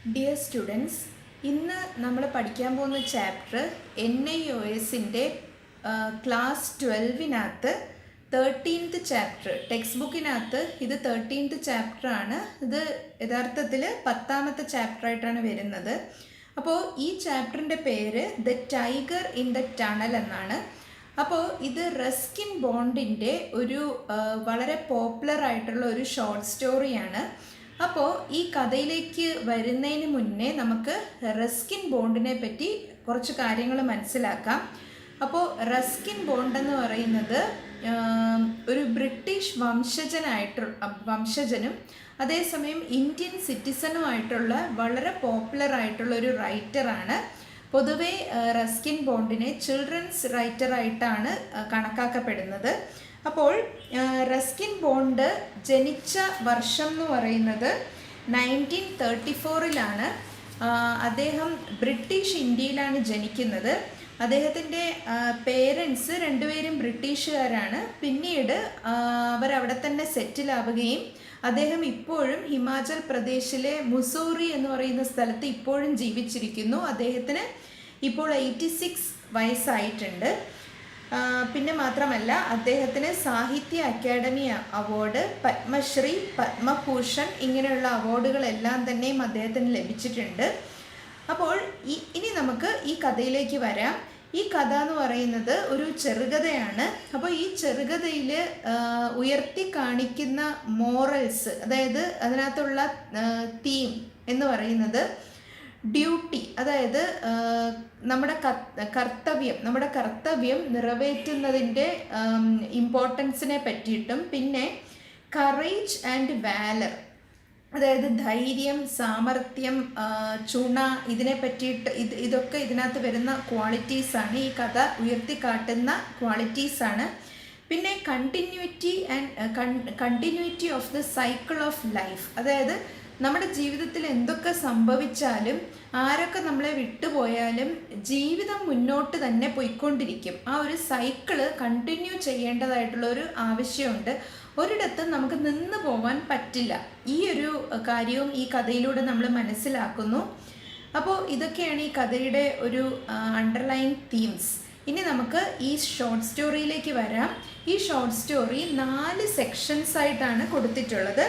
Dear students, ഇന്ന് നമ്മൾ പഠിക്കാൻ പോകുന്ന ചാപ്റ്റർ NIOSൻ്റെ ക്ലാസ് 12-നകത്ത് 13th ചാപ്റ്റർ. ടെക്സ്റ്റ് ബുക്കിനകത്ത് ഇത് 13th ചാപ്റ്ററാണ്. ഇത് യഥാർത്ഥത്തിൽ 10ാമത്തെ ചാപ്റ്ററായിട്ടാണ് വരുന്നത്. അപ്പോൾ ഈ ചാപ്റ്ററിൻ്റെ പേര് the tiger in the tunnel എന്നാണ്. അപ്പോൾ ഇത് റസ്കിൻ ബോണ്ടിൻ്റെ ഒരു വളരെ പോപ്പുലർ ആയിട്ടുള്ള ഒരു ഷോർട്ട് സ്റ്റോറിയാണ്. അപ്പോൾ ഈ കഥയിലേക്ക് വരുന്നതിന് മുന്നേ നമുക്ക് റസ്കിൻ ബോണ്ടിനെ പറ്റി കുറച്ച് കാര്യങ്ങൾ മനസ്സിലാക്കാം. അപ്പോൾ റസ്കിൻ ബോണ്ട് എന്ന് പറയുന്നത് ഒരു ബ്രിട്ടീഷ് വംശജനും അതേസമയം ഇന്ത്യൻ സിറ്റിസണുമായിട്ടുള്ള വളരെ പോപ്പുലർ ആയിട്ടുള്ള ഒരു റൈറ്ററാണ്. പൊതുവേ റസ്കിൻ ബോണ്ടിനെ ചിൽഡ്രൻസ് റൈറ്ററായിട്ടാണ് കണക്കാക്കപ്പെടുന്നത്. അപ്പോൾ റസ്കിൻ ബോണ്ട് ജനിച്ച വർഷം എന്ന് പറയുന്നത് 1934-ലാണ്. അദ്ദേഹം ബ്രിട്ടീഷ് ഇന്ത്യയിലാണ് ജനിക്കുന്നത്. അദ്ദേഹത്തിൻ്റെ പേരൻസ് രണ്ടുപേരും ബ്രിട്ടീഷുകാരാണ്. പിന്നീട് അവരവിടെ തന്നെ സെറ്റിലാവുകയും അദ്ദേഹം ഇപ്പോഴും ഹിമാചൽ പ്രദേശിലെ മുസോറി എന്ന് പറയുന്ന സ്ഥലത്ത് ഇപ്പോഴും ജീവിച്ചിരിക്കുന്നു. അദ്ദേഹത്തിന് ഇപ്പോൾ 86 വയസ്സായിട്ടുണ്ട്. പിന്നെ മാത്രമല്ല, അദ്ദേഹത്തിന് സാഹിത്യ അക്കാദമി അവാർഡ്, പത്മശ്രീ, പത്മഭൂഷൺ ഇങ്ങനെയുള്ള അവാർഡുകളെല്ലാം തന്നെയും അദ്ദേഹത്തിന് ലഭിച്ചിട്ടുണ്ട്. അപ്പോൾ ഇനി നമുക്ക് ഈ കഥയിലേക്ക് വരാം. ഈ കഥ എന്ന് പറയുന്നത് ഒരു ചെറുകഥയാണ്. അപ്പോൾ ഈ ചെറുകഥയിൽ ഉയർത്തി കാണിക്കുന്ന മോറൽസ്, അതായത് അതിനകത്തുള്ള തീം എന്ന് പറയുന്നത് ഡ്യൂട്ടി, അതായത് നമ്മുടെ കർത്തവ്യം നിറവേറ്റുന്നതിൻ്റെ ഇമ്പോർട്ടൻസിനെ പറ്റിയിട്ടും പിന്നെ കറേജ് ആൻഡ് വാലർ, അതായത് ധൈര്യം, സാമർത്ഥ്യം, ചുണ, ഇതിനെ പറ്റിയിട്ട് ഇതൊക്കെ ഇതിനകത്ത് വരുന്ന ക്വാളിറ്റീസാണ്. ഈ കഥ ഉയർത്തിക്കാട്ടുന്ന ക്വാളിറ്റീസാണ്. പിന്നെ continuity of the cycle of life, അതായത് നമ്മുടെ ജീവിതത്തിൽ എന്തൊക്കെ സംഭവിച്ചാലും ആരൊക്കെ നമ്മളെ വിട്ടുപോയാലും ജീവിതം മുന്നോട്ട് തന്നെ പോയിക്കൊണ്ടിരിക്കും. ആ ഒരു സൈക്കിള് കണ്ടിന്യൂ ചെയ്യേണ്ടതായിട്ടുള്ള ഒരു ആവശ്യമുണ്ട്. ഒരിടത്തും നമുക്ക് നിന്ന് പോകാൻ പറ്റില്ല. ഈ ഒരു കാര്യവും ഈ കഥയിലൂടെ നമ്മൾ മനസ്സിലാക്കുന്നു. അപ്പോൾ ഇതൊക്കെയാണ് ഈ കഥയുടെ ഒരു അണ്ടർലൈൻ തീംസ്. ഇനി നമുക്ക് ഈ ഷോർട്ട് സ്റ്റോറിയിലേക്ക് വരാം. ഈ ഷോർട്ട് സ്റ്റോറി 4 സെക്ഷൻസ് ആയിട്ടാണ് കൊടുത്തിട്ടുള്ളത്.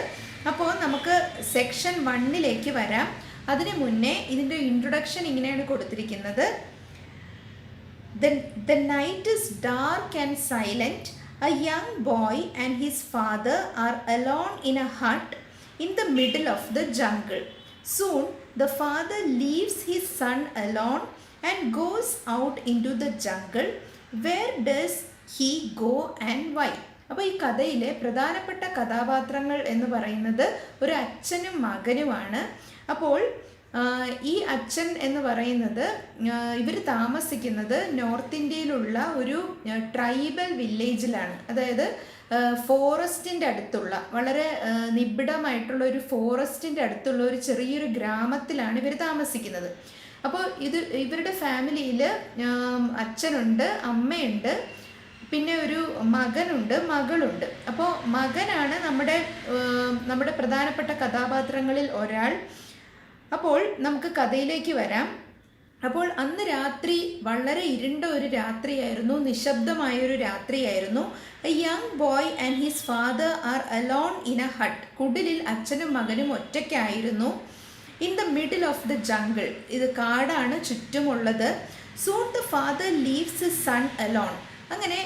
അപ്പോൾ നമുക്ക് സെക്ഷൻ 1-ലേക്ക് വരാം. അതിന് മുന്നേ ഇതിൻ്റെ ഇൻട്രൊഡക്ഷൻ ഇങ്ങനെയാണ് കൊടുത്തിരിക്കുന്നത്. The night is dark and silent. A young boy and his father are alone in a hut in the middle of the jungle. Soon the father leaves his son alone and goes out into the jungle. Where does he go and why? അപ്പോൾ ഈ കഥയിലെ പ്രധാനപ്പെട്ട കഥാപാത്രങ്ങൾ എന്ന് പറയുന്നത് ഒരു അച്ഛനും മകനുമാണ്. അപ്പോൾ ഈ അച്ഛൻ എന്ന് പറയുന്നത് ഇവർ താമസിക്കുന്നത് നോർത്ത് ഇന്ത്യയിലുള്ള ഒരു ട്രൈബൽ വില്ലേജിലാണ്. അതായത് ഫോറസ്റ്റിൻ്റെ അടുത്തുള്ള, വളരെ നിബിഡമായിട്ടുള്ള ഒരു ഫോറസ്റ്റിൻ്റെ അടുത്തുള്ള ഒരു ചെറിയൊരു ഗ്രാമത്തിലാണ് ഇവർ താമസിക്കുന്നത്. അപ്പോൾ ഇവരുടെ ഫാമിലിയിൽ അച്ഛനുണ്ട്, അമ്മയുണ്ട്, പിന്നെ ഒരു മകനുണ്ട്, മകളുണ്ട്. അപ്പോൾ മകനാണ് നമ്മുടെ പ്രധാനപ്പെട്ട കഥാപാത്രങ്ങളിൽ ഒരാൾ. അപ്പോൾ നമുക്ക് കഥയിലേക്ക് വരാം. അപ്പോൾ അന്ന് രാത്രി വളരെ ഇരുണ്ട ഒരു രാത്രിയായിരുന്നു, നിശബ്ദമായൊരു രാത്രിയായിരുന്നു. A young boy and his father are alone in a hut. കുടിലിൽ അച്ഛനും മകനും ഒറ്റയ്ക്കായിരുന്നു. In the middle of the jungle, ഇത് കാടാണ് ചുറ്റുമുള്ളത്. Soon the father leaves his son alone. അങ്ങനെ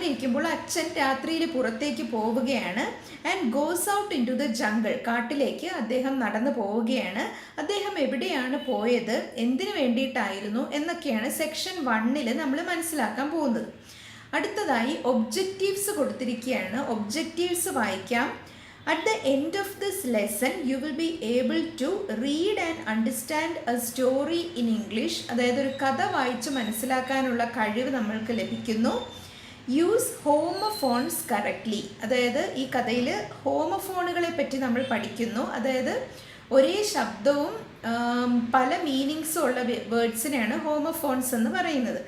ഇരിക്കുമ്പോൾ അച്ഛൻ രാത്രിയിൽ പുറത്തേക്ക് പോവുകയാണ്. And goes out into the jungle, കാട്ടിലേക്ക് അദ്ദേഹം നടന്നു പോവുകയാണ്. അദ്ദേഹം എവിടെയാണ് പോയത്, എന്തിനു വേണ്ടിയിട്ടായിരുന്നു എന്നൊക്കെയാണ് സെക്ഷൻ 1-ൽ നമ്മൾ മനസ്സിലാക്കാൻ പോകുന്നത്. അടുത്തതായി ഒബ്ജക്റ്റീവ്സ് കൊടുത്തിരിക്കുകയാണ്. ഒബ്ജക്റ്റീവ്സ് വായിക്കാം. At the end of this lesson, you will be able to read and understand a story in English. അതായത് ഒരു കഥ വായിച്ച് മനസ്സിലാക്കാനുള്ള കഴിവ് നമ്മൾക്ക് ലഭിക്കുന്നു. യൂസ് ഹോമോഫോൺസ് കറക്റ്റ്ലി, അതായത് ഈ കഥയിൽ ഹോമോഫോണുകളെ പറ്റി നമ്മൾ പഠിക്കുന്നു. അതായത് ഒരേ ശബ്ദവും പല മീനിങ്സും ഉള്ള വേർഡ്സിനെയാണ് ഹോമോഫോൺസ് എന്ന് പറയുന്നത്.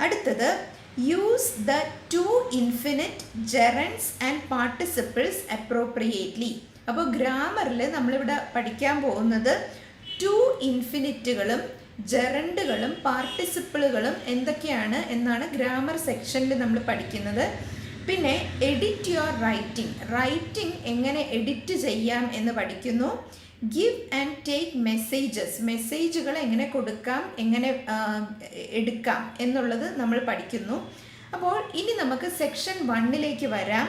അടുത്തത് use the two infinite gerunds and participles appropriately. അപ്പോൾ ഗ്രാമറിൽ നമ്മളിവിടെ പഠിക്കാൻ പോകുന്നത് ടു ഇൻഫിനിറ്റുകളും ജെറണ്ടുകളും പാർട്ടിസിപ്പിളുകളും എന്തൊക്കെയാണ് എന്നാണ് ഗ്രാമർ സെക്ഷനിൽ നമ്മൾ പഠിക്കുന്നത്. പിന്നെ എഡിറ്റ് യുവർ റൈറ്റിംഗ് എങ്ങനെ എഡിറ്റ് ചെയ്യാം എന്ന് പഠിക്കുന്നു. ഗിവ് ആൻഡ് ടേക്ക് മെസ്സേജുകൾ എങ്ങനെ കൊടുക്കാം, എങ്ങനെ എടുക്കാം എന്നുള്ളത് നമ്മൾ പഠിക്കുന്നു. അപ്പോൾ ഇനി നമുക്ക് സെക്ഷൻ 1 വരാം.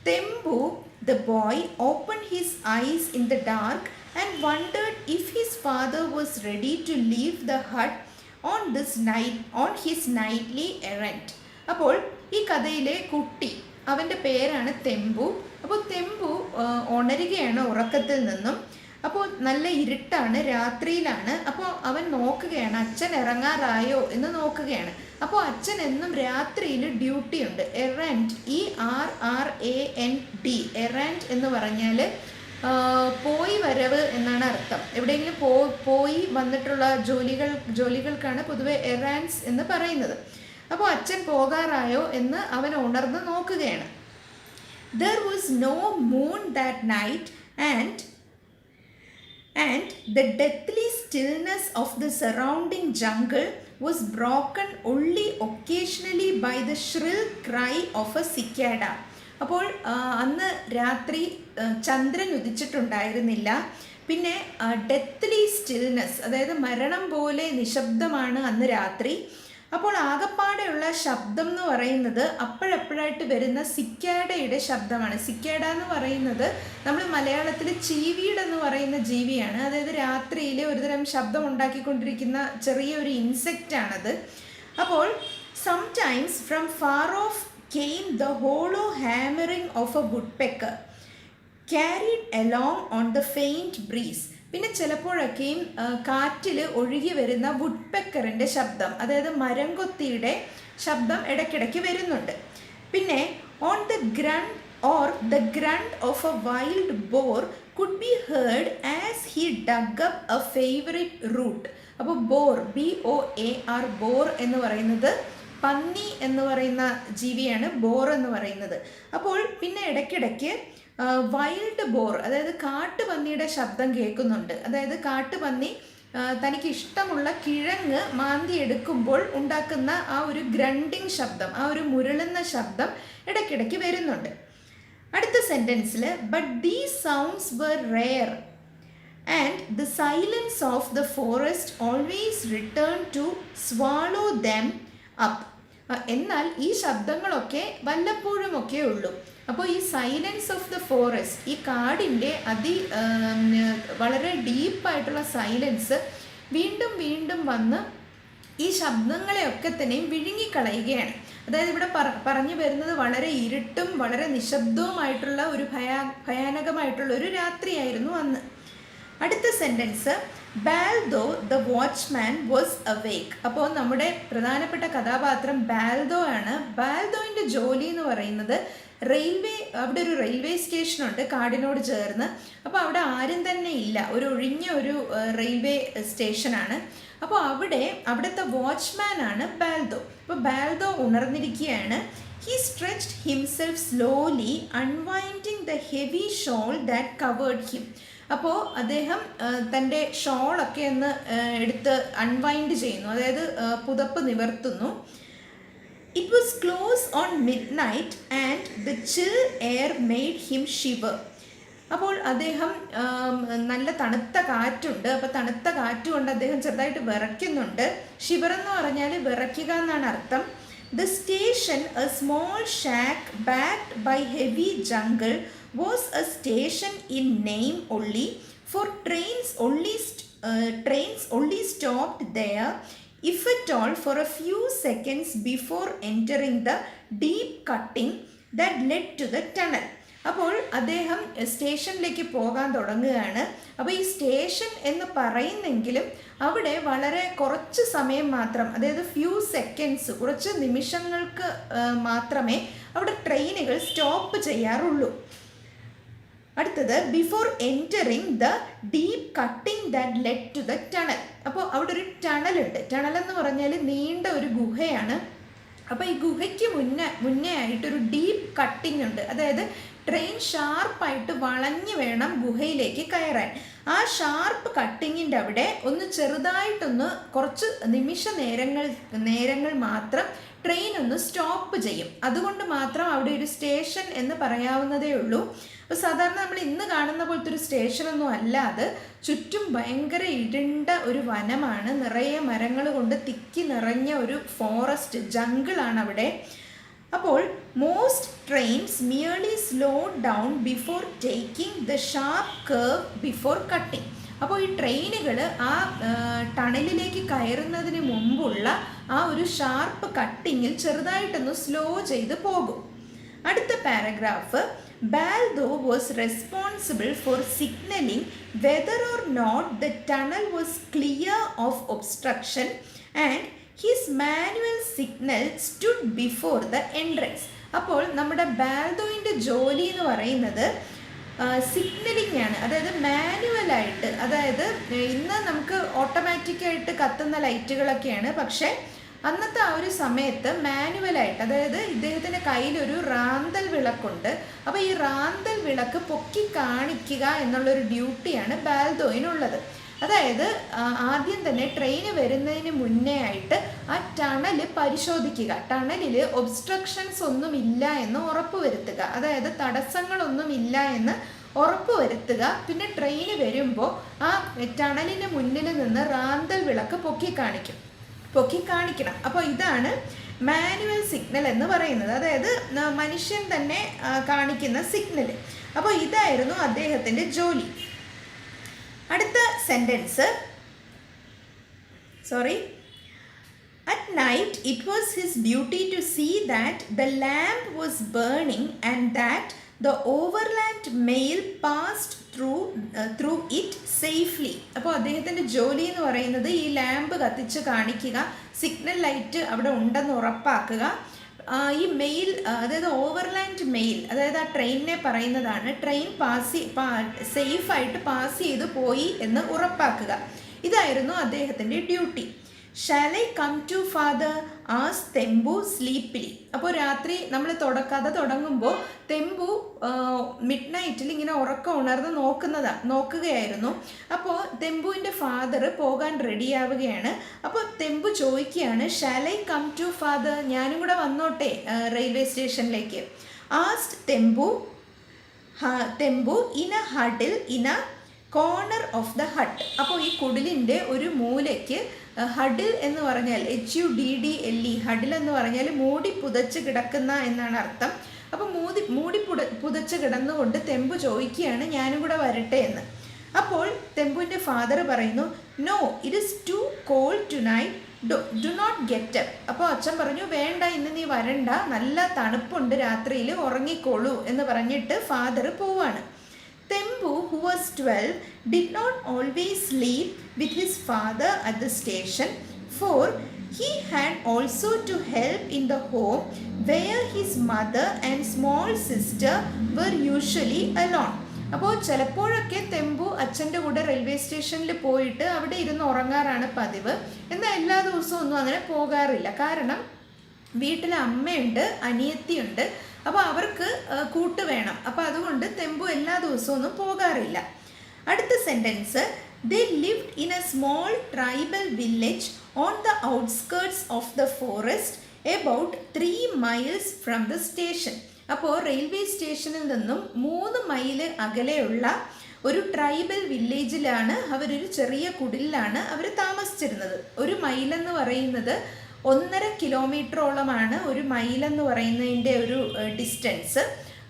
തെമ്പു the boy opened his eyes in the dark and wondered if his father was ready to leave the hut on his nightly errand. അപ്പോൾ ഈ കഥയിലെ കുട്ടി, അവൻ്റെ പേരാണ് തെമ്പു. അപ്പോൾ തെമ്പു ഉണരുകയാണ് ഉറക്കത്തിൽ നിന്നും. അപ്പോൾ നല്ല ഇരുട്ടാണ്, രാത്രിയിലാണ്. അപ്പോൾ അവൻ നോക്കുകയാണ് അച്ഛൻ ഇറങ്ങാറായോ എന്ന് നോക്കുകയാണ്. അപ്പോൾ അച്ഛൻ എന്നും രാത്രിയിൽ ഡ്യൂട്ടി ഉണ്ട്. എറൻഡ്, ERRAND, എറൻഡ് എന്ന് പറഞ്ഞാൽ പോയി വരവ് എന്നാണ് അർത്ഥം. എവിടെയെങ്കിലും പോയി വന്നിട്ടുള്ള ജോലികൾക്കാണ് പൊതുവെ എറാൻഡ്സ് എന്ന് പറയുന്നത്. അപ്പോൾ അച്ഛൻ പോകാറായോ എന്ന് അവൻ ഉണർന്ന് നോക്കുകയാണ്. There was no moon that night and the deathly stillness of the surrounding jungle was broken only occasionally by the shrill cry of a cicada. അപ്പോൾ അന്ന് രാത്രി ചന്ദ്രൻ ഉദിച്ചിട്ടുണ്ടായിരുന്നില്ല. പിന്നെ ഡെത്ത്ലി സ്റ്റിൽനെസ്, അതായത് മരണം പോലെ നിശബ്ദമാണ് അന്ന് രാത്രി. അപ്പോൾ ആകപ്പാടെയുള്ള ശബ്ദം എന്ന് പറയുന്നത് അപ്പോഴപ്പോഴായിട്ട് വരുന്ന സിക്കാഡയുടെ ശബ്ദമാണ്. സിക്കാഡ എന്ന് പറയുന്നത് നമ്മൾ മലയാളത്തിൽ ചീവീട് എന്ന് പറയുന്ന ജീവിയാണ്. അതായത് രാത്രിയിൽ ഒരുതരം ശബ്ദം ഉണ്ടാക്കിക്കൊണ്ടിരിക്കുന്ന ചെറിയൊരു ഇൻസെക്റ്റാണത്. അപ്പോൾ sometimes from far of came the hollow hammering of a woodpecker carried along on the faint breeze. പിന്നെ ചിലപ്പോഴൊക്കെയും കാറ്റിൽ ഒഴുകി വരുന്ന വുഡ്പെക്കറിൻ്റെ ശബ്ദം, അതായത് മരംകൊത്തിയുടെ ശബ്ദം ഇടയ്ക്കിടയ്ക്ക് വരുന്നുണ്ട്. പിന്നെ on the ground of a wild boar could be heard as he dug up a favourite root. അപ്പോൾ ബോർ, BOAR, ബോർ എന്ന് പറയുന്നത് പന്നി എന്ന് പറയുന്ന ജീവിയാണ് ബോർ എന്ന് പറയുന്നത്. അപ്പോൾ പിന്നെ ഇടയ്ക്കിടയ്ക്ക് വൈൽഡ് ബോർ, അതായത് കാട്ടുപന്നിയുടെ ശബ്ദം കേൾക്കുന്നുണ്ട്. അതായത് കാട്ടുപന്നി തനിക്ക് ഇഷ്ടമുള്ള കിഴങ്ങ് മാന്തി എടുക്കുമ്പോൾ ഉണ്ടാക്കുന്ന ആ ഒരു ഗ്രണ്ടിങ് ശബ്ദം, ആ ഒരു മുരളുന്ന ശബ്ദം ഇടയ്ക്കിടയ്ക്ക് വരുന്നുണ്ട്. അടുത്ത സെൻറ്റൻസിൽ but these sounds were rare and the silence of the forest always return to swallow them up. എന്നാൽ ഈ ശബ്ദങ്ങളൊക്കെ വല്ലപ്പോഴുമൊക്കെ ഉള്ളൂ. അപ്പോൾ ഈ സൈലൻസ് ഓഫ് ദ ഫോറസ്റ്റ്, ഈ കാടിൻ്റെ വളരെ ഡീപ്പായിട്ടുള്ള സൈലൻസ് വീണ്ടും വീണ്ടും വന്ന് ഈ ശബ്ദങ്ങളെയൊക്കെ തന്നെയും വിഴുങ്ങിക്കളയുകയാണ്. അതായത് ഇവിടെ പറഞ്ഞു വരുന്നത് വളരെ ഇരുട്ടും വളരെ നിശബ്ദവുമായിട്ടുള്ള ഒരു ഭയാനകമായിട്ടുള്ള ഒരു രാത്രിയായിരുന്നു അന്ന്. അടുത്ത sentence Baldeo the watchman was awake. അപ്പോൾ നമ്മുടെ പ്രധാനപ്പെട്ട കഥാപാത്രം ബാൽദോ ആണ്. ബാൽദോയിൻ്റെ ജോലി എന്ന് പറയുന്നത് അവിടെ ഒരു റെയിൽവേ സ്റ്റേഷനുണ്ട് കാടിനോട് ചേർന്ന്. അപ്പോൾ അവിടെ ആരും തന്നെ ഇല്ല, ഒരു ഒഴിഞ്ഞ ഒരു റെയിൽവേ സ്റ്റേഷനാണ്. അപ്പോൾ അവിടുത്തെ വാച്ച്മാൻ ആണ് ബാൽദോ. അപ്പോൾ ബാൽദോ ഉണർന്നിരിക്കുകയാണ്. He stretched himself slowly, unwinding the heavy shawl that covered him. അപ്പോൾ അദ്ദേഹം തൻ്റെ ഷോളൊക്കെ ഒന്ന് എടുത്ത് അൺവൈൻഡ് ചെയ്യുന്നു, അതായത് പുതപ്പ് നിവർത്തുന്നു. It was close on midnight and the chill air made him shiver. അപ്പോൾ അദ്ദേഹം നല്ല തണുത്ത കാറ്റുണ്ട്. അപ്പോൾ തണുത്ത കാറ്റ് കൊണ്ട് അദ്ദേഹം ചെറുതായിട്ട് വിറയ്ക്കുന്നുണ്ട്. ഷിവർ എന്ന് പറഞ്ഞാൽ വിറയ്ക്കുക എന്നാണ് അർത്ഥം. The station, a small shack backed by heavy jungle, was a station in name only, for trains only stopped there, if at all, for a few seconds before entering the deep cutting that led to the tunnel. അപ്പോൾ അദ്ദേഹം സ്റ്റേഷനിലേക്ക് പോകാൻ തുടങ്ങുകയാണ്. അപ്പോൾ ഈ station എന്ന് പറയുന്നെങ്കിലും അവിടെ വളരെ കുറച്ച് സമയം മാത്രം, അതായത് ഫ്യൂ സെക്കൻഡ്സ്, കുറച്ച് നിമിഷങ്ങൾക്ക് മാത്രമേ അവിടെ ട്രെയിനുകൾ സ്റ്റോപ്പ് ചെയ്യാറുള്ളൂ. അടുത്തത് before entering the deep cutting that led to the tunnel. അപ്പോൾ അവിടെ ഒരു ടണലുണ്ട്. ടണൽ എന്ന് പറഞ്ഞാൽ നീണ്ട ഒരു ഗുഹയാണ്. അപ്പോൾ ഈ ഗുഹയ്ക്ക് മുന്നേ ആയിട്ടൊരു ഡീപ്പ് കട്ടിംഗ് ഉണ്ട്. അതായത് ട്രെയിൻ ഷാർപ്പായിട്ട് വളഞ്ഞ് വേണം ഗുഹയിലേക്ക് കയറാൻ. ആ ഷാർപ്പ് കട്ടിങ്ങിൻ്റെ അവിടെ ഒന്ന് ചെറുതായിട്ടൊന്ന് കുറച്ച് നേരങ്ങൾ മാത്രം ട്രെയിൻ ഒന്ന് സ്റ്റോപ്പ് ചെയ്യും. അതുകൊണ്ട് മാത്രം അവിടെ ഒരു സ്റ്റേഷൻ എന്ന് പറയാവുന്നതേ ഉള്ളൂ. അപ്പോൾ സാധാരണ നമ്മൾ ഇന്ന് കാണുന്ന പോലത്തെ ഒരു സ്റ്റേഷനൊന്നും അല്ല അത്. ചുറ്റും ഭയങ്കര ഇരുണ്ട ഒരു വനമാണ്, നിറയെ മരങ്ങൾ കൊണ്ട് തിക്കി നിറഞ്ഞ ഒരു ഫോറസ്റ്റ് ജംഗിളാണ് അവിടെ. അപ്പോൾ most trains merely slow down before taking the sharp curve before cutting. അപ്പോൾ ഈ ട്രെയിനുകൾ ആ ടണലിലേക്ക് കയറുന്നതിന് മുമ്പുള്ള ആ ഒരു ഷാർപ്പ് കട്ടിങ്ങിൽ ചെറുതായിട്ടൊന്ന് സ്ലോ ചെയ്ത് പോകും. അടുത്ത paragraph, Baldo was responsible for signaling whether or not the tunnel was clear of obstruction and his manual signal stood before the entrance. അപ്പോൾ നമ്മുടെ ബാൽദോയിൻ്റെ ജോലി എന്ന് പറയുന്നത് സിഗ്നലിംഗ് ആണ്. അതായത് മാനുവലായിട്ട്, അതായത് ഇന്ന് നമുക്ക് ഓട്ടോമാറ്റിക്കായിട്ട് കത്തുന്ന ലൈറ്റുകളൊക്കെയാണ്, പക്ഷേ അന്നത്തെ ആ ഒരു സമയത്ത് മാനുവലായിട്ട്, അതായത് ഇദ്ദേഹത്തിൻ്റെ കയ്യിലൊരു റാന്തൽ വിളക്കുണ്ട്. അപ്പോൾ ഈ റാന്തൽ വിളക്ക് പൊക്കി കാണിക്കുക എന്നുള്ളൊരു ഡ്യൂട്ടിയാണ് ബാൽദോയിനുള്ളത്. അതായത് ആദ്യം തന്നെ ട്രെയിന് വരുന്നതിന് മുന്നേ ആയിട്ട് ആ ടണൽ പരിശോധിക്കുക, ടണലിൽ ഒബ്സ്ട്രക്ഷൻസ് ഒന്നും ഇല്ല എന്ന് ഉറപ്പുവരുത്തുക, അതായത് തടസ്സങ്ങളൊന്നുമില്ല എന്ന് ഉറപ്പുവരുത്തുക. പിന്നെ ട്രെയിന് വരുമ്പോൾ ആ ടണലിന് മുന്നിൽ നിന്ന് റാന്തൽ വിളക്ക് പൊക്കി കാണിക്കണം. അപ്പോൾ ഇതാണ് മാനുവൽ സിഗ്നൽ എന്ന് പറയുന്നത്, അതായത് മനുഷ്യൻ തന്നെ കാണിക്കുന്ന സിഗ്നൽ. അപ്പോൾ ഇതായിരുന്നു അദ്ദേഹത്തിൻ്റെ ജോലി. അടുത്ത sentence, At night, it was his duty to see that the lamp was burning and that the overland mail passed through it safely. അപ്പോൾ അദ്ദേഹത്തിൻ്റെ ജോലി എന്ന് പറയുന്നത് ഈ ലാമ്പ് കത്തിച്ച് കാണിക്കുക, സിഗ്നൽ ലൈറ്റ് അവിടെ ഉണ്ടെന്ന് ഉറപ്പാക്കുക, ഈ മെയിൽ, അതായത് ഓവർലാൻഡ് മെയിൽ, അതായത് ആ ട്രെയിനിനെ പറയുന്നതാണ്, ട്രെയിൻ സേഫായിട്ട് പാസ് ചെയ്ത് പോയി എന്ന് ഉറപ്പാക്കുക. ഇതായിരുന്നു അദ്ദേഹത്തിൻ്റെ duty. Shall I come to father? asked തെമ്പു സ്ലീപ്പിലി. അപ്പോൾ രാത്രി നമ്മൾ കഥ തുടങ്ങുമ്പോൾ തെമ്പു മിഡ് നൈറ്റിൽ ഇങ്ങനെ ഉണർന്ന് നോക്കുകയായിരുന്നു. അപ്പോൾ തെമ്പുവിൻ്റെ ഫാദർ പോകാൻ റെഡിയാവുകയാണ്. അപ്പോൾ തെമ്പു ചോദിക്കുകയാണ്, shall I come to father, ഞാനും കൂടെ വന്നോട്ടെ റെയിൽവേ സ്റ്റേഷനിലേക്ക്. Asked Tembu in a huddle in a corner of the hut. അപ്പോൾ ഈ കുടിലിൻ്റെ ഒരു മൂലയ്ക്ക്, ഹഡിൽ എന്ന് പറഞ്ഞാൽ HUDDLE, ഹഡിൽ എന്ന് പറഞ്ഞാൽ മൂടി പുതച്ച് കിടക്കുന്ന എന്നാണ് അർത്ഥം. അപ്പോൾ മൂടി പുതച്ച് കിടന്നുകൊണ്ട് തെമ്പു ചോദിക്കുകയാണ്, ഞാനും കൂടെ വരട്ടെ എന്ന്. അപ്പോൾ തെമ്പുവിൻ്റെ ഫാദർ പറയുന്നു, no, it is too cold tonight, do not get up. അപ്പോൾ അച്ഛൻ പറഞ്ഞു, വേണ്ട, ഇന്ന് നീ വരണ്ട, നല്ല തണുപ്പുണ്ട്, രാത്രിയിൽ ഉറങ്ങിക്കോളൂ എന്ന് പറഞ്ഞിട്ട് ഫാദർ പോവാണ്. Tembu, who was 12, did not always sleep with his father at the station, for he had also to help in the home where his mother and small sister were usually alone. അപ്പോൾ ചിലപ്പോഴൊക്കെ തെമ്പു അച്ഛൻ്റെ കൂടെ railway സ്റ്റേഷനിൽ പോയിട്ട് അവിടെ ഇരുന്ന് ഉറങ്ങാറാണ് പതിവ്. എന്നാൽ എല്ലാ ദിവസവും ഒന്നും അങ്ങനെ പോകാറില്ല. കാരണം വീട്ടിൽ അമ്മയുണ്ട്, അനിയത്തിയുണ്ട്, അപ്പോൾ അവർക്ക് കൂട്ട് വേണം. അപ്പോൾ അതുകൊണ്ട് തെമ്പു എല്ലാ ദിവസവും ഒന്നും പോകാറില്ല. അടുത്ത sentence, they lived in A small tribal village on the outskirts of the forest about 3 miles from the station. അപ്പോൾ റെയിൽവേ സ്റ്റേഷനിൽ നിന്നും 3 മൈൽ അകലെയുള്ള ഒരു ട്രൈബൽ വില്ലേജിലാണ് അവരൊരു ചെറിയ കുടിലാണ് അവർ താമസിച്ചിരുന്നത്. ഒരു മൈലെന്ന് പറയുന്നത് 1.5 കിലോമീറ്ററോളമാണ് ഒരു മൈലെന്ന് പറയുന്നതിൻ്റെ ഒരു ഡിസ്റ്റൻസ്.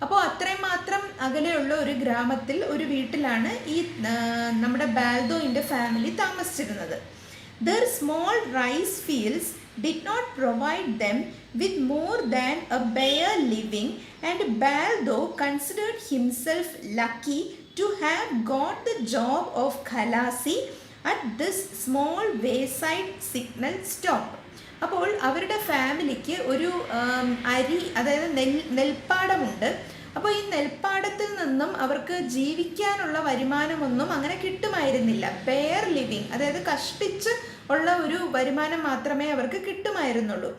അപ്പോൾ അത്രയും മാത്രം അകലെയുള്ള ഒരു ഗ്രാമത്തിൽ, ഒരു വീട്ടിലാണ് ഈ നമ്മുടെ ബാൽദോയിൻ്റെ ഫാമിലി താമസിച്ചിരുന്നത്. Their small rice fields did not provide them with more than a bare living, and Baldo considered himself lucky to have got the job of Khalasi at this small wayside signal stop. അപ്പോൾ അവരുടെ ഫാമിലിക്ക് ഒരു അതായത് നെൽപ്പാടമുണ്ട്. അപ്പോൾ ഈ നെൽപ്പാടത്തിൽ നിന്നും അവർക്ക് ജീവിക്കാനുള്ള വരുമാനമൊന്നും അങ്ങനെ കിട്ടുമായിരുന്നില്ല. ബെയർ ലിവിങ്, അതായത് കഷ്ടിച്ച് ഉള്ള ഒരു വരുമാനം മാത്രമേ അവർക്ക് കിട്ടുമായിരുന്നുള്ളൂ.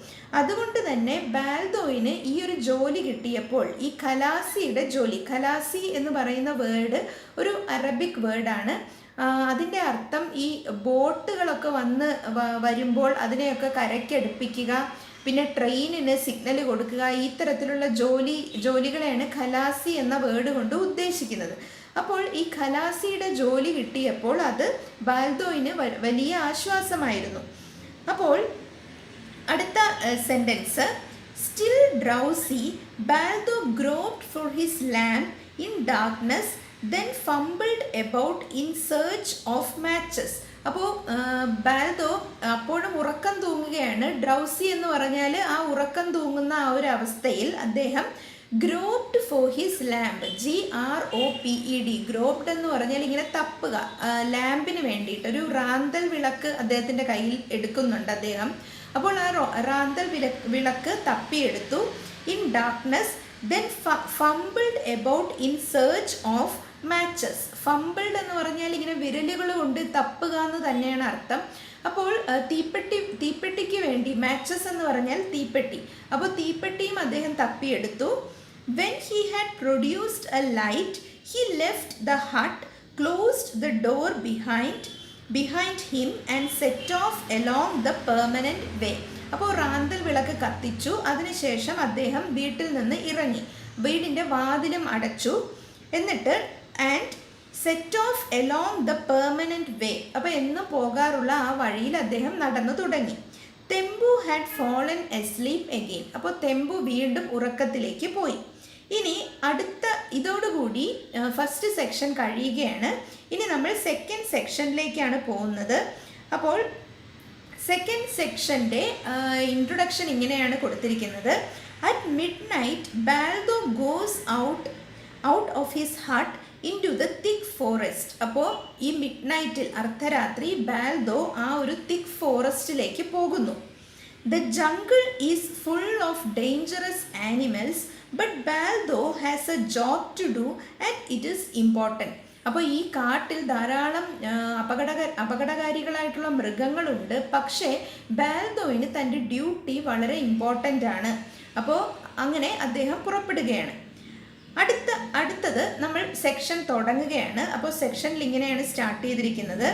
അതുകൊണ്ട് തന്നെ ബാൽദോയിന് ഈ ഒരു ജോലി കിട്ടിയപ്പോൾ ഈ ഖലാസിയുടെ ജോലി, ഖലാസി എന്ന് പറയുന്ന വേർഡ് ഒരു അറബിക് വേർഡാണ്. അതിൻ്റെ അർത്ഥം ഈ ബോട്ടുകളൊക്കെ വരുമ്പോൾ അതിനെയൊക്കെ കരയ്ക്കടുപ്പിക്കുക, പിന്നെ ട്രെയിനിന് സിഗ്നൽ കൊടുക്കുക, ഈ തരത്തിലുള്ള ജോലികളെയാണ് ഖലാസി എന്ന വേർഡ് കൊണ്ട് ഉദ്ദേശിക്കുന്നത്. അപ്പോൾ ഈ ഖലാസിയുടെ ജോലി കിട്ടിയപ്പോൾ അത് ബാൽദോയിന് വലിയ ആശ്വാസമായിരുന്നു. അപ്പോൾ അടുത്ത sentence, still drowsy Baldeo groped for his lamp in darkness then fumbled about in search of matches. അപ്പോൾ ബാൽദോ അപ്പോഴും ഉറക്കം തൂങ്ങുകയാണ്. ഡ്രൗസി എന്ന് പറഞ്ഞാൽ ആ ഉറക്കം തൂങ്ങുന്ന ആ ഒരു അവസ്ഥയിൽ അദ്ദേഹം ഗ്രോപ്ഡ് ഫോർ ഹിസ് ലാമ്പ്, GROPED, ഗ്രോപ്ഡ് എന്ന് പറഞ്ഞാൽ ഇങ്ങനെ തപ്പുക, ലാമ്പിന് വേണ്ടിയിട്ട് ഒരു റാന്തൽ വിളക്ക് അദ്ദേഹത്തിൻ്റെ കയ്യിൽ എടുക്കുന്നുണ്ട് അദ്ദേഹം. അപ്പോൾ ആ റാന്തൽ വിളക്ക് തപ്പിയെടുത്തു. In darkness then fumbled about in search of matches. Fumbled എന്ന് പറഞ്ഞാൽ ഇങ്ങനെ വിരലുകൾ കൊണ്ട് തപ്പുക എന്ന് തന്നെയാണ് അർത്ഥം. അപ്പോൾ തീപ്പെട്ടിക്ക് വേണ്ടി, മാച്ചസ് എന്ന് പറഞ്ഞാൽ തീപ്പെട്ടി, അപ്പോൾ തീപ്പെട്ടിയും അദ്ദേഹം തപ്പിയെടുത്തു. When he had produced a light, he left the hut, closed the door behind him and set off along the permanent way. അപ്പോൾ റാന്തൽ വിളക്ക് കത്തിച്ചു. അതിനുശേഷം അദ്ദേഹം വീട്ടിൽ നിന്ന് ഇറങ്ങി, വീടിൻ്റെ വാതിലും അടച്ചു. എന്നിട്ട് and set off along the permanent way, അപ്പോൾ എന്നും പോകാറുള്ള ആ വഴിയിൽ അദ്ദേഹം നടന്നു തുടങ്ങി. Tembu had fallen asleep again, അപ്പോൾ തെമ്പു വീണ്ടും ഉറക്കത്തിലേക്ക് പോയി. ഇനി ഇതോടുകൂടി ഫസ്റ്റ് സെക്ഷൻ കഴിയുകയാണ്. ഇനി നമ്മൾ സെക്കൻഡ് സെക്ഷനിലേക്കാണ് പോകുന്നത്. അപ്പോൾ സെക്കൻഡ് സെക്ഷൻ്റെ ഇൻട്രൊഡക്ഷൻ ഇങ്ങനെയാണ് കൊടുത്തിരിക്കുന്നത്. At midnight Baldeo goes out of his hut into the thick forest. അപ്പോൾ ഈ മിഡ് നൈറ്റിൽ, അർദ്ധരാത്രി, ബാൽദോ ആ ഒരു തിക്ക് ഫോറസ്റ്റിലേക്ക് പോകുന്നു. The jungle is full of dangerous animals but Baldeo has a job to do and it is important. അപ്പോൾ ഈ കാട്ടിൽ ധാരാളം അപകടകാരികളായിട്ടുള്ള മൃഗങ്ങളുണ്ട്, പക്ഷേ ബാൽദോയിന് തൻ്റെ ഡ്യൂട്ടി വളരെ ഇമ്പോർട്ടൻ്റ് ആണ്. അപ്പോൾ അങ്ങനെ അദ്ദേഹം പുറപ്പെടുകയാണ്. അടുത്തത് നമ്മൾ സെക്ഷൻ തുടങ്ങുകയാണ്. അപ്പോൾ സെക്ഷനിൽ ഇങ്ങനെയാണ് സ്റ്റാർട്ട് ചെയ്തിരിക്കുന്നത്.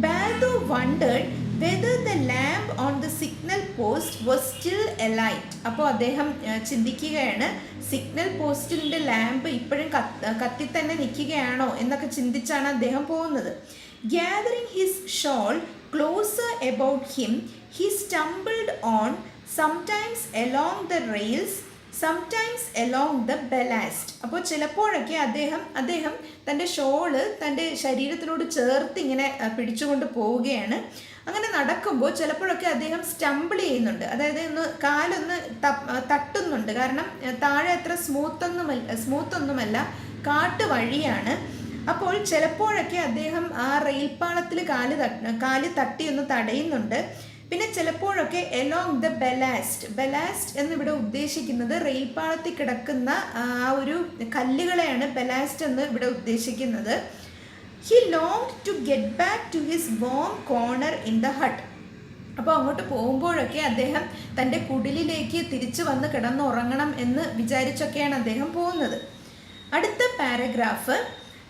ബാൽദോ wondered whether the lamp on the signal post was still alight. അപ്പോൾ അദ്ദേഹം ചിന്തിക്കുകയാണ്, സിഗ്നൽ പോസ്റ്റിൻ്റെ ലാമ്പ് ഇപ്പോഴും കത്തി തന്നെ നിൽക്കുകയാണോ എന്നൊക്കെ ചിന്തിച്ചാണ് അദ്ദേഹം പോകുന്നത്. Gathering his shawl closer about him he stumbled on sometimes along the rails sometimes along the ballast. അപ്പോൾ ചിലപ്പോഴൊക്കെ അദ്ദേഹം തൻ്റെ ഷോള് തൻ്റെ ശരീരത്തിനോട് ചേർത്ത് ഇങ്ങനെ പിടിച്ചുകൊണ്ട് പോവുകയാണ്. അങ്ങനെ നടക്കുമ്പോൾ ചിലപ്പോഴൊക്കെ അദ്ദേഹം സ്റ്റംബിൾ ചെയ്യുന്നുണ്ട്, അതായത് കാലൊന്ന് തട്ടുന്നുണ്ട്. കാരണം താഴെ അത്ര സ്മൂത്തൊന്നുമല്ല, കാട്ട് വഴിയാണ്. അപ്പോൾ ചിലപ്പോഴൊക്കെ അദ്ദേഹം ആ റെയിൽപ്പാളത്തിൽ കാല് തട്ടി ഒന്ന് തടയുന്നുണ്ട്. പിന്നെ ചിലപ്പോഴൊക്കെ എലോങ് ദ ബലാസ്റ്റ് എന്നിവിടെ ഉദ്ദേശിക്കുന്നത് റെയിൽപ്പാളത്തിൽ കിടക്കുന്ന ആ ഒരു കല്ലുകളെയാണ് ബലാസ്റ്റ് എന്ന് ഇവിടെ ഉദ്ദേശിക്കുന്നത്. He longed to get back to his warm corner in the hut. അപ്പോൾ അങ്ങോട്ട് പോകുമ്പോഴൊക്കെ അദ്ദേഹം തൻ്റെ കുടിലിലേക്ക് തിരിച്ചു വന്ന് കിടന്നുറങ്ങണം എന്ന് വിചാരിച്ചൊക്കെയാണ് അദ്ദേഹം പോകുന്നത്. അടുത്ത paragraph,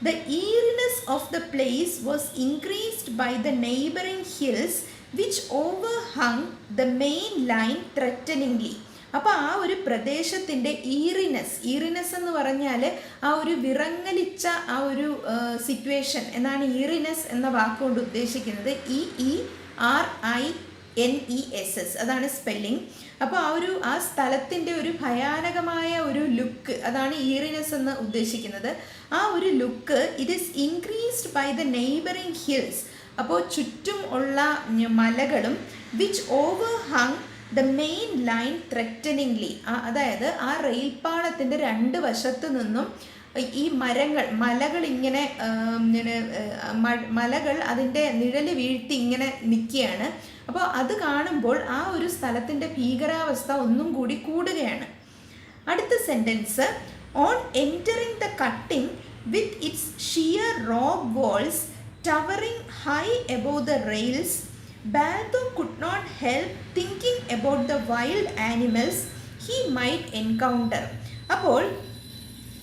the eeriness of the place was increased by the neighboring hills which overhung the main line threateningly. അപ്പോൾ ആ ഒരു പ്രദേശത്തിൻ്റെ ഈറിനെസ് എന്ന് പറഞ്ഞാൽ ആ ഒരു വിറങ്ങലിച്ച ആ ഒരു സിറ്റുവേഷൻ എന്നാണ് ഈറിനെസ് എന്ന വാക്കുകൊണ്ട് ഉദ്ദേശിക്കുന്നത്. EERINESS അതാണ് സ്പെല്ലിംഗ്. അപ്പോൾ ആ സ്ഥലത്തിൻ്റെ ഒരു ഭയാനകമായ ഒരു ലുക്ക്, അതാണ് ഈറിനെസ് എന്ന് ഉദ്ദേശിക്കുന്നത്. ആ ഒരു look it is increased by the neighbouring hills, അപ്പോൾ ചുറ്റും ഉള്ള മലകളും, which overhang the main line threateningly, അതായത് ആ റെയിൽപ്പാളത്തിൻ്റെ രണ്ട് വശത്തു നിന്നും ഈ മലകൾ അതിൻ്റെ നിഴല് വീഴ്ത്തി ഇങ്ങനെ നിൽക്കുകയാണ്. അപ്പോൾ അത് കാണുമ്പോൾ ആ ഒരു സ്ഥലത്തിൻ്റെ ഭീകരാവസ്ഥ ഒന്നും കൂടി കൂടുകയാണ്. അടുത്ത sentence, on entering the cutting with its sheer rock walls towering high above the rails Baldo could not help thinking about the wild animals he might encounter. അപ്പോൾ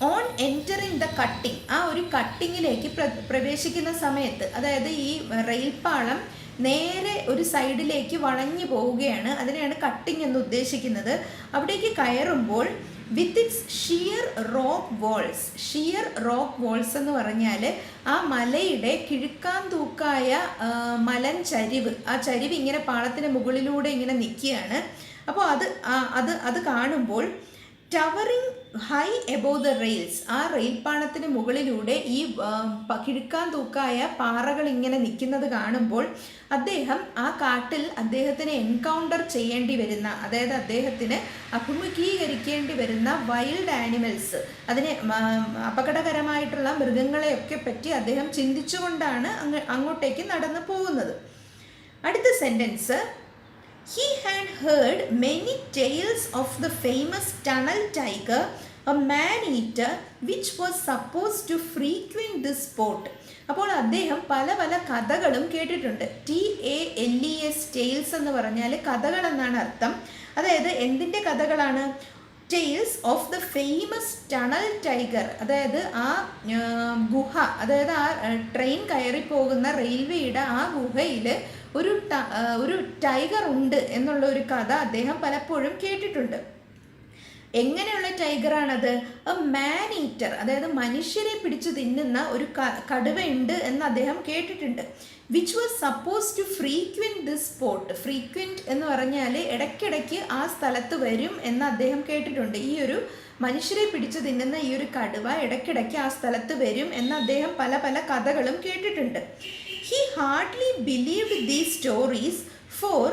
ഓൺ എൻറ്ററിങ് ദ കട്ടിങ്, ആ ഒരു കട്ടിങ്ങിലേക്ക് പ്രവേശിക്കുന്ന സമയത്ത്, അതായത് ഈ റെയിൽപ്പാളം നേരെ ഒരു സൈഡിലേക്ക് വളഞ്ഞു പോവുകയാണ്, അതിനെയാണ് കട്ടിങ് എന്ന് ഉദ്ദേശിക്കുന്നത്. അവിടേക്ക് കയറുമ്പോൾ with its sheer rock walls എന്ന് പറഞ്ഞാൽ ആ മലയുടെ കിഴുക്കാൻ തൂക്കായ മലൻ ചരിവ്, ആ ചരിവ് ഇങ്ങനെ പാളത്തിന് മുകളിലൂടെ ഇങ്ങനെ നിൽക്കുകയാണ്. അപ്പോൾ അത് കാണുമ്പോൾ towering high above the rails, ആ റെയിൽ പാളത്തിന് മുകളിലൂടെ ഈ കിഴുക്കാൻ തൂക്കായ പാറകൾ ഇങ്ങനെ നിൽക്കുന്നത് കാണുമ്പോൾ അദ്ദേഹം ആ കാട്ടിൽ അദ്ദേഹത്തിന് എൻകൗണ്ടർ ചെയ്യേണ്ടി വരുന്ന, അതായത് അദ്ദേഹത്തിന് അഭിമുഖീകരിക്കേണ്ടി വരുന്ന വൈൽഡ് ആനിമൽസ്, അതിനെ അപകടകരമായിട്ടുള്ള മൃഗങ്ങളെയൊക്കെ പറ്റി അദ്ദേഹം ചിന്തിച്ചുകൊണ്ടാണ് അങ്ങോട്ടേക്ക് നടന്നു പോകുന്നത്. അടുത്ത sentence, he had heard many tales of the famous tunnel tiger, a man-eater, which was supposed to frequent this spot. അപ്പോൾ അദ്ദേഹം പല പല കഥകളും കേട്ടിട്ടുണ്ട്. TALES, tales എന്ന് പറഞ്ഞാൽ കഥകൾ എന്നാണ് അർത്ഥം. അതായത് എന്തിൻ്റെ കഥകളാണ്? Tales of the famous tunnel tiger, അതായത് ആ ഗുഹ, അതായത് ആ ട്രെയിൻ കയറി പോകുന്ന റെയിൽവേയുടെ ആ ഗുഹയിൽ ഒരു ടൈഗർ ഉണ്ട് എന്നുള്ള ഒരു കഥ അദ്ദേഹം പലപ്പോഴും കേട്ടിട്ടുണ്ട്. എങ്ങനെയുള്ള ടൈഗറാണത്? എ മാൻ ഈറ്റർ, അതായത് മനുഷ്യരെ പിടിച്ചു തിന്നുന്ന ഒരു കടുവയുണ്ട് എന്ന് അദ്ദേഹം കേട്ടിട്ടുണ്ട്. Which was suppose to frequent this spot. Frequent എന്ന് പറഞ്ഞാൽ ഇടയ്ക്കിടയ്ക്ക് ആ സ്ഥലത്ത് വരും എന്ന് അദ്ദേഹം കേട്ടിട്ടുണ്ട്. ഈ ഒരു മനുഷ്യരെ പിടിച്ചു തിന്നുന്ന ഈ ഒരു കടുവ ഇടയ്ക്കിടയ്ക്ക് ആ സ്ഥലത്ത് വരും എന്ന് അദ്ദേഹം പല പല കഥകളും കേട്ടിട്ടുണ്ട്. He hardly believed these stories, for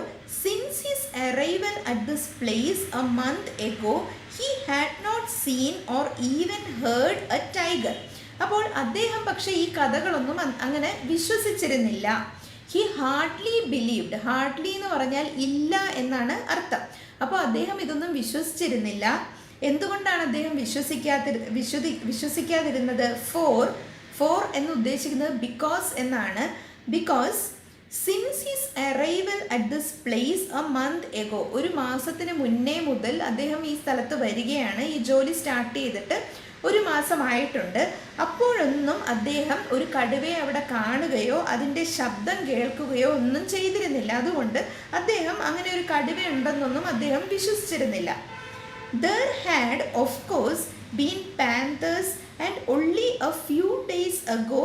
since his arrival at this place a month ago, he had not seen or even heard a tiger. അപ്പോൾ അദ്ദേഹം പക്ഷേ ഈ കഥകളൊന്നും അങ്ങനെ വിശ്വസിച്ചിരുന്നില്ല. ഹി ഹാർഡ്ലി ബിലീവ്ഡ്, ഹാർഡ്ലി എന്ന് പറഞ്ഞാൽ ഇല്ല എന്നാണ് അർത്ഥം. അപ്പോൾ അദ്ദേഹം ഇതൊന്നും വിശ്വസിച്ചിരുന്നില്ല. എന്തുകൊണ്ടാണ് അദ്ദേഹം വിശ്വസിക്കാതിരുന്നത്? ഫോർ എന്ന് ഉദ്ദേശിക്കുന്നത് ബിക്കോസ് എന്നാണ്. Because since his arrival at this place A month ago, ഒരു മാസത്തിന് മുന്നേ മുതൽ അദ്ദേഹം ഈ സ്ഥലത്ത് വരികയാണ്. ഈ ജോലി സ്റ്റാർട്ട് ചെയ്തിട്ട് ഒരു മാസമായിട്ടുണ്ട്. അപ്പോഴൊന്നും അദ്ദേഹം ഒരു കടുവയെ അവിടെ കാണുകയോ അതിൻ്റെ ശബ്ദം കേൾക്കുകയോ ഒന്നും ചെയ്തിരുന്നില്ല. അതുകൊണ്ട് അദ്ദേഹം അങ്ങനെ ഒരു കടുവയുണ്ടെന്നൊന്നും അദ്ദേഹം വിശ്വസിച്ചിരുന്നില്ല. There had of course been panthers, and only a few days ago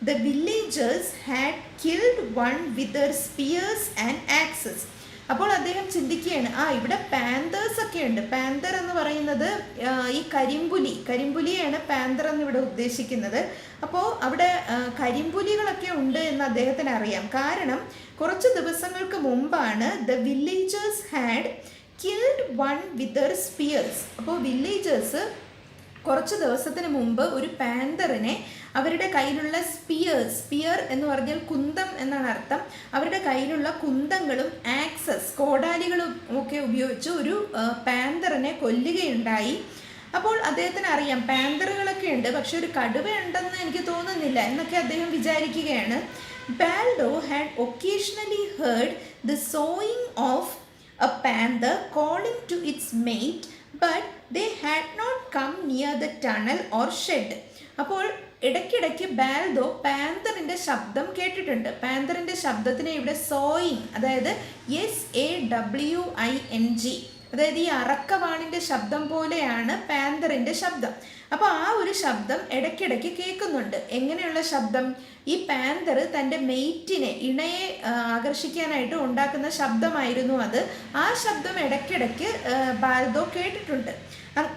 the villagers had killed one with their spears and axes. അപ്പോൾ അദ്ദേഹം ചിന്തിക്കുകയാണ്, ഇവിടെ പാന്തേഴ്സ് ഒക്കെ ഉണ്ട്. പാന്തർ എന്ന് പറയുന്നത് ഈ കരിമ്പുലിയാണ് പാന്തർ എന്ന് ഇവിടെ ഉദ്ദേശിക്കുന്നത്. അപ്പോൾ അവിടെ കരിമ്പുലികളൊക്കെ ഉണ്ട് എന്ന് അദ്ദേഹത്തിന് അറിയാം. കാരണം കുറച്ച് ദിവസങ്ങൾക്ക് മുമ്പാണ് the villagers had killed one with there spheres. അപ്പോൾ വില്ലേജേഴ്സ് കുറച്ച് ദിവസത്തിന് മുമ്പ് ഒരു പാന്തറിനെ അവരുടെ കയ്യിലുള്ള സ്പിയർ എന്ന് പറഞ്ഞാൽ കുന്തം എന്നാണ് അർത്ഥം. അവരുടെ കയ്യിലുള്ള കുന്തങ്ങളും ആക്സസ്, കോടാലികളും ഒക്കെ ഉപയോഗിച്ച് ഒരു പാന്തറിനെ കൊല്ലുകയുണ്ടായി. അപ്പോൾ അദ്ദേഹത്തിന് അറിയാം പാന്തറുകളൊക്കെ ഉണ്ട്, പക്ഷെ ഒരു കടുവ ഉണ്ടെന്ന് എനിക്ക് തോന്നുന്നില്ല എന്നൊക്കെ അദ്ദേഹം വിചാരിക്കുകയാണ്. Baldeo had occasionally heard the sawing of a panther calling to its mate, but they had not come near the tunnel or shed. അപ്പോൾ ഇടയ്ക്കിടയ്ക്ക് ബാൽഡോ പാന്തറിൻ്റെ ശബ്ദം കേട്ടിട്ടുണ്ട്. പാന്തറിൻ്റെ ശബ്ദത്തിന് ഇവിടെ സോയിങ്, അതായത് SAWING, അതായത് ഈ അറക്കവാണിൻ്റെ ശബ്ദം പോലെയാണ് പാന്തറിൻ്റെ ശബ്ദം. അപ്പോൾ ആ ഒരു ശബ്ദം ഇടയ്ക്കിടയ്ക്ക് കേൾക്കുന്നുണ്ട്. എങ്ങനെയുള്ള ശബ്ദം? ഈ പാന്തർ തൻ്റെ മെയ്റ്റിനെ, ഇണയെ ആകർഷിക്കാനായിട്ട് ഉണ്ടാക്കുന്ന ശബ്ദമായിരുന്നു അത്. ആ ശബ്ദം ഇടയ്ക്കിടയ്ക്ക് ബാൽഡോ കേട്ടിട്ടുണ്ട്.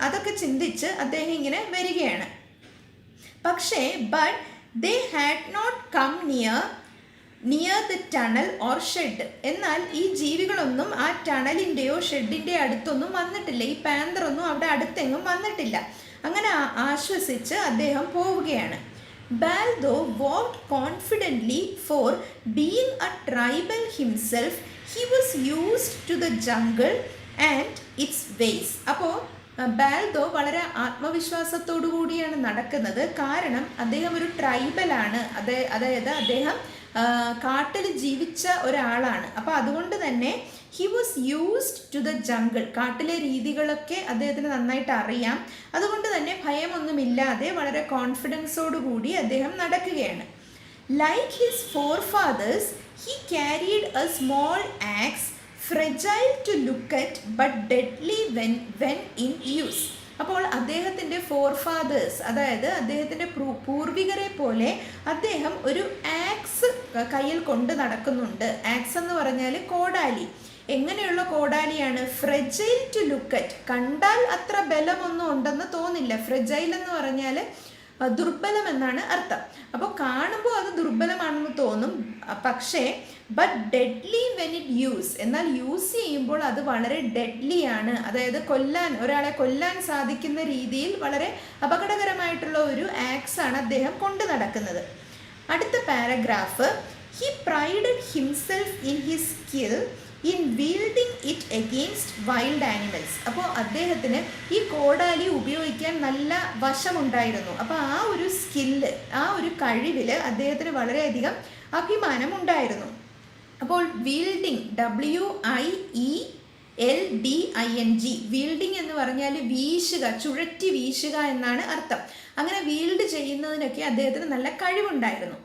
അതൊക്കെ ചിന്തിച്ച് അദ്ദേഹം ഇങ്ങനെ വരികയാണ്. പക്ഷേ but they had not come near the tunnel or shed. എന്നാൽ ഈ ജീവികളൊന്നും ആ ടണലിൻ്റെയോ ഷെഡിൻ്റെയോ അടുത്തൊന്നും വന്നിട്ടില്ല. ഈ പാന്തറൊന്നും അവിടെ അടുത്തെങ്ങും വന്നിട്ടില്ല. അങ്ങനെ ആശ്വസിച്ച് അദ്ദേഹം പോവുകയാണ്. Baldo walked confidently, for being a tribal himself, he was used to the jungle and its ways. അപ്പോൾ ബാൽഡോ വളരെ ആത്മവിശ്വാസത്തോടു കൂടിയാണ് നടക്കുന്നത്. കാരണം അദ്ദേഹം ഒരു ട്രൈബലാണ്. അതായത് അദ്ദേഹം കാട്ടിൽ ജീവിച്ച ഒരാളാണ്. അപ്പോൾ അതുകൊണ്ട് തന്നെ he was used to the jungle. കാട്ടിലെ രീതികളൊക്കെ അദ്ദേഹത്തിന് നന്നായിട്ട് അറിയാം. അതുകൊണ്ട് തന്നെ ഭയമൊന്നുമില്ലാതെ വളരെ കോൺഫിഡൻസോടു കൂടി അദ്ദേഹം നടക്കുകയാണ്. Like his forefathers he carried a small axe, fragile to look at but deadly when in use. അപ്പോൾ അദ്ദേഹത്തിൻ്റെ ഫോർഫാദേഴ്സ്, അതായത് അദ്ദേഹത്തിൻ്റെ പൂർവികരെ പോലെ അദ്ദേഹം ഒരു ആക്സ് കയ്യിൽ കൊണ്ട് നടക്കുന്നുണ്ട്. ആക്സ് എന്ന് പറഞ്ഞാൽ കോടാലി. എങ്ങനെയുള്ള കോടാലിയാണ്? ഫ്രെജൈൽ ടു ലുക്ക് അറ്റ്. കണ്ടാൽ അത്ര ബലമൊന്നും ഉണ്ടെന്ന് തോന്നില്ല. ഫ്രെജൈൽ എന്ന് പറഞ്ഞാൽ ദുർബലം എന്നാണ് അർത്ഥം. അപ്പോൾ കാണുമ്പോൾ അത് ദുർബലമാണെന്ന് തോന്നും, പക്ഷേ but deadly when it use, എന്നാൽ യൂസ് ചെയ്യുമ്പോൾ അത് വളരെ ഡെഡ്ലി ആണ്. അതായത് ഒരാളെ കൊല്ലാൻ സാധിക്കുന്ന രീതിയിൽ വളരെ അപകടകരമായിട്ടുള്ള ഒരു ആക്സ് ആണ് അദ്ദേഹം കൊണ്ടു നടക്കുന്നത്. അടുത്ത paragraph, he prided himself in his skill in wielding it against wild animals. അപ്പോൾ അദ്ദേഹത്തിന് ഈ കോടാലി ഉപയോഗിക്കാൻ നല്ല വശമുണ്ടായിരുന്നു. അപ്പോൾ ആ ഒരു സ്കില്ല്, ആ ഒരു കഴിവിൽ അദ്ദേഹത്തിന് വളരെയധികം അഭിമാനം ഉണ്ടായിരുന്നു. അപ്പോൾ വീൽഡിങ്, WIELDING, വീൽഡിങ് എന്ന് പറഞ്ഞാൽ വീശുക, ചുഴറ്റി വീശുക എന്നാണ് അർത്ഥം. അങ്ങനെ വീൽഡ് ചെയ്യുന്നതിനൊക്കെ അദ്ദേഹത്തിന് നല്ല കഴിവുണ്ടായിരുന്നു.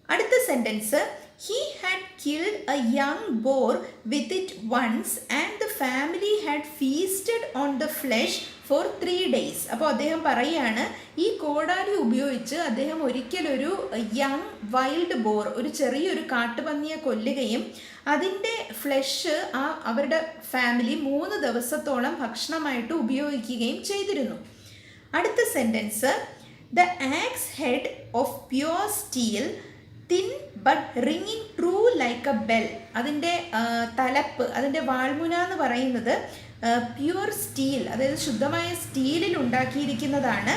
അടുത്ത sentence, he had killed a young boar with it once and the family had feasted on the flesh for 3 days. അപ്പോൾ അദ്ദേഹം പറയുകയാണ്, ഈ കോടാലി ഉപയോഗിച്ച് അദ്ദേഹം ഒരിക്കലൊരു യങ് വൈൽഡ് ബോർ, ഒരു ചെറിയൊരു കാട്ടുപന്നിയെ കൊല്ലുകയും അതിൻ്റെ ഫ്ലഷ് അവരുടെ ഫാമിലി 3 ദിവസത്തോളം ഭക്ഷണമായിട്ട് ഉപയോഗിക്കുകയും ചെയ്തിരുന്നു. അടുത്ത sentence, the axe head of pure steel, thin but ringing true like a bell. അതിൻ്റെ തലപ്പ്, അതിൻ്റെ വാൾമുന എന്ന് പറയുന്നത് പ്യുവർ സ്റ്റീൽ, അതായത് ശുദ്ധമായ സ്റ്റീലിൽ ഉണ്ടാക്കിയിരിക്കുന്നതാണ്.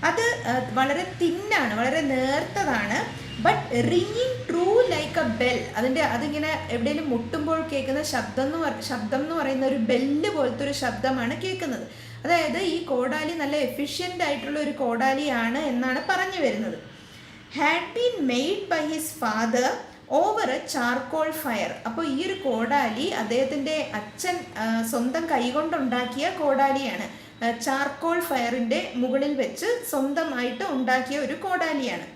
അത് വളരെ തിന്നാണ്, വളരെ നേർത്തതാണ്. ബട്ട് റിങ്ങിങ് ട്രൂ ലൈക്ക് എ ബെൽ, അതിങ്ങനെ എവിടെയെങ്കിലും മുട്ടുമ്പോൾ കേൾക്കുന്ന ശബ്ദം എന്ന് പറയുന്ന ഒരു ബെല്ല് പോലത്തെ ഒരു ശബ്ദമാണ് കേൾക്കുന്നത്. അതായത് ഈ കോടാലി നല്ല എഫിഷ്യൻ്റ് ആയിട്ടുള്ള ഒരു കോടാലിയാണ് എന്നാണ് പറഞ്ഞു വരുന്നത്. had been made by his father over a charcoal fire. അപ്പോൾ ഈ ഒരു കോടാലി അദ്ദേഹത്തിൻ്റെ അച്ഛൻ സ്വന്തം കൈകൊണ്ടുണ്ടാക്കിയ കോടാലിയാണ്. ചാർക്കോൾ ഫയറിൻ്റെ മുകളിൽ വെച്ച് സ്വന്തമായിട്ട് ഉണ്ടാക്കിയ ഒരു കോടാലിയാണ്.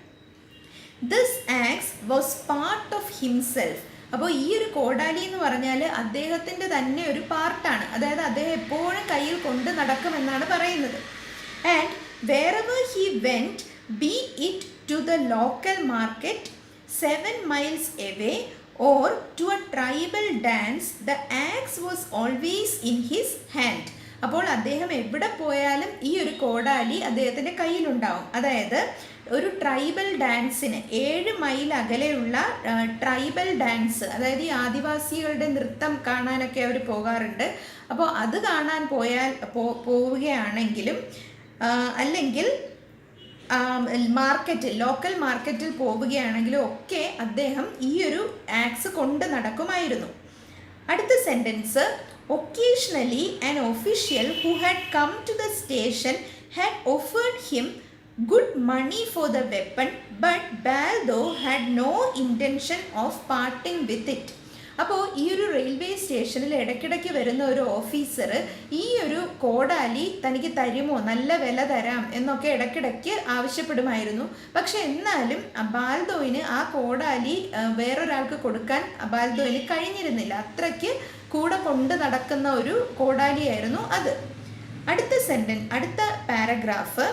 This axe was part of himself. അപ്പോൾ ഈ ഒരു കോടാലി എന്ന് പറഞ്ഞാൽ അദ്ദേഹത്തിൻ്റെ തന്നെ ഒരു പാർട്ടാണ്. അതായത് അദ്ദേഹം എപ്പോഴും കയ്യിൽ കൊണ്ട് നടക്കുമെന്നാണ് പറയുന്നത്. And wherever he went, be it to the local market 7 miles away or to a tribal dance, the axe was always in his hand. അപ്പോൾ അദ്ദേഹം എവിടെ പോയാലും ഈ ഒരു കോടാലി അദ്ദേഹത്തിൻ്റെ കയ്യിലുണ്ടാവും. അതായത് ഒരു ട്രൈബൽ ഡാൻസിന് 7 മൈൽ അകലെയുള്ള ട്രൈബൽ ഡാൻസ്, അതായത് ഈ ആദിവാസികളുടെ നൃത്തം കാണാനൊക്കെ അവർ പോകാറുണ്ട്. അപ്പോൾ അത് കാണാൻ പോവുകയാണെങ്കിലും അല്ലെങ്കിൽ ലോക്കൽ മാർക്കറ്റിൽ പോവുകയാണെങ്കിലും ഒക്കെ അദ്ദേഹം ഈ ഒരു ആക്സ് കൊണ്ട് നടക്കുമായിരുന്നു. അടുത്ത sentence, occasionally an official who had come to the station had offered him good money for the weapon, but Baldo had no intention of parting with it. അപ്പോൾ ഈ ഒരു റെയിൽവേ സ്റ്റേഷനിൽ ഇടയ്ക്കിടയ്ക്ക് വരുന്ന ഒരു ഓഫീസർ ഈ ഒരു കോടാലി തനിക്ക് തരുമോ, നല്ല വില തരാം എന്നൊക്കെ ഇടയ്ക്കിടയ്ക്ക് ആവശ്യപ്പെടുമായിരുന്നു. പക്ഷെ എന്നാലും ബാൽദോയിന് ആ കോടാലി വേറൊരാൾക്ക് കൊടുക്കാൻ ബാൽദോയിന് കഴിഞ്ഞിരുന്നില്ല. അത്രയ്ക്ക് കൂടെ കൊണ്ട് നടക്കുന്ന ഒരു കോടാലിയായിരുന്നു അത്. അടുത്ത paragraph,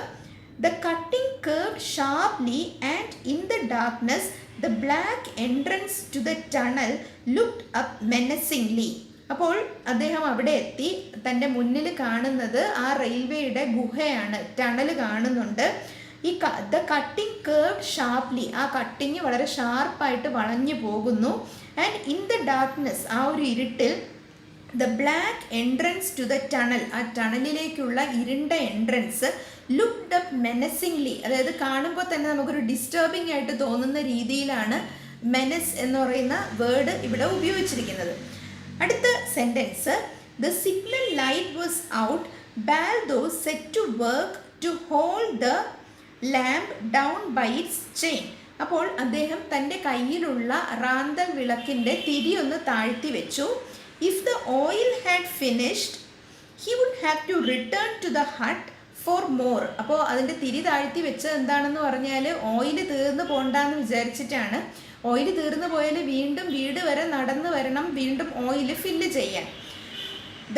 the cutting curved sharply and in the darkness the black entrance to the tunnel looked up menacingly. അപ്പോൾ അദ്ദേഹം അവിടെ എത്തി. തൻ്റെ മുന്നിൽ കാണുന്നത് ആ റെയിൽവേയുടെ ഗുഹയാണ്, ടണൽ കാണുന്നുണ്ട്. ദ കട്ടിങ് കേർവ്ഡ് ഷാർപ്ലി, ആ കട്ടിങ് വളരെ ഷാർപ്പായിട്ട് വളഞ്ഞു പോകുന്നു. ആൻഡ് ഇൻ ദ ഡാർക്ക്നെസ്, ആ ഒരു ഇരുട്ടിൽ, the black entrance to the tunnel, ആ ടണലിലേക്കുള്ള ഇരുണ്ട എൻട്രൻസ് ലുക്ക്ഡ് അപ്പ് മെനസിംഗ്ലി, അതായത് കാണുമ്പോൾ തന്നെ നമുക്കൊരു ഡിസ്റ്റർബിംഗ് ആയിട്ട് തോന്നുന്ന രീതിയിലാണ് മെനസ് എന്ന് പറയുന്ന വേർഡ് ഇവിടെ ഉപയോഗിച്ചിരിക്കുന്നത്. അടുത്ത sentence, the signal light was out, Baldeo set to work to hold the lamp down by its chain. അപ്പോൾ അദ്ദേഹം തൻ്റെ കയ്യിലുള്ള റാന്തൽ വിളക്കിൻ്റെ തിരി ഒന്ന് താഴ്ത്തി വെച്ചു. If the oil had finished he would have to return to the hut for more. അപ്പോൾ അതിൻ്റെ തിരി താഴ്ത്തി വെച്ചത് എന്താണെന്ന് പറഞ്ഞാൽ ഓയിൽ തീർന്നു പോകണ്ടെന്ന് വിചാരിച്ചിട്ടാണ്. ഓയിൽ തീർന്നു പോയാൽ വീണ്ടും വീട് വരെ നടന്നു വരണം, വീണ്ടും ഓയിൽ ഫില്ല് ചെയ്യാൻ.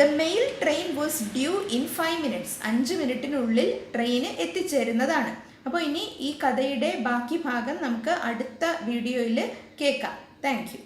The mail train was due in 5 minutes. 5 മിനിറ്റിനുള്ളിൽ ട്രെയിന് എത്തിച്ചേരുന്നതാണ്. അപ്പോൾ ഇനി ഈ കഥയുടെ ബാക്കി ഭാഗം നമുക്ക് അടുത്ത വീഡിയോയിൽ കേൾക്കാം. Thank you.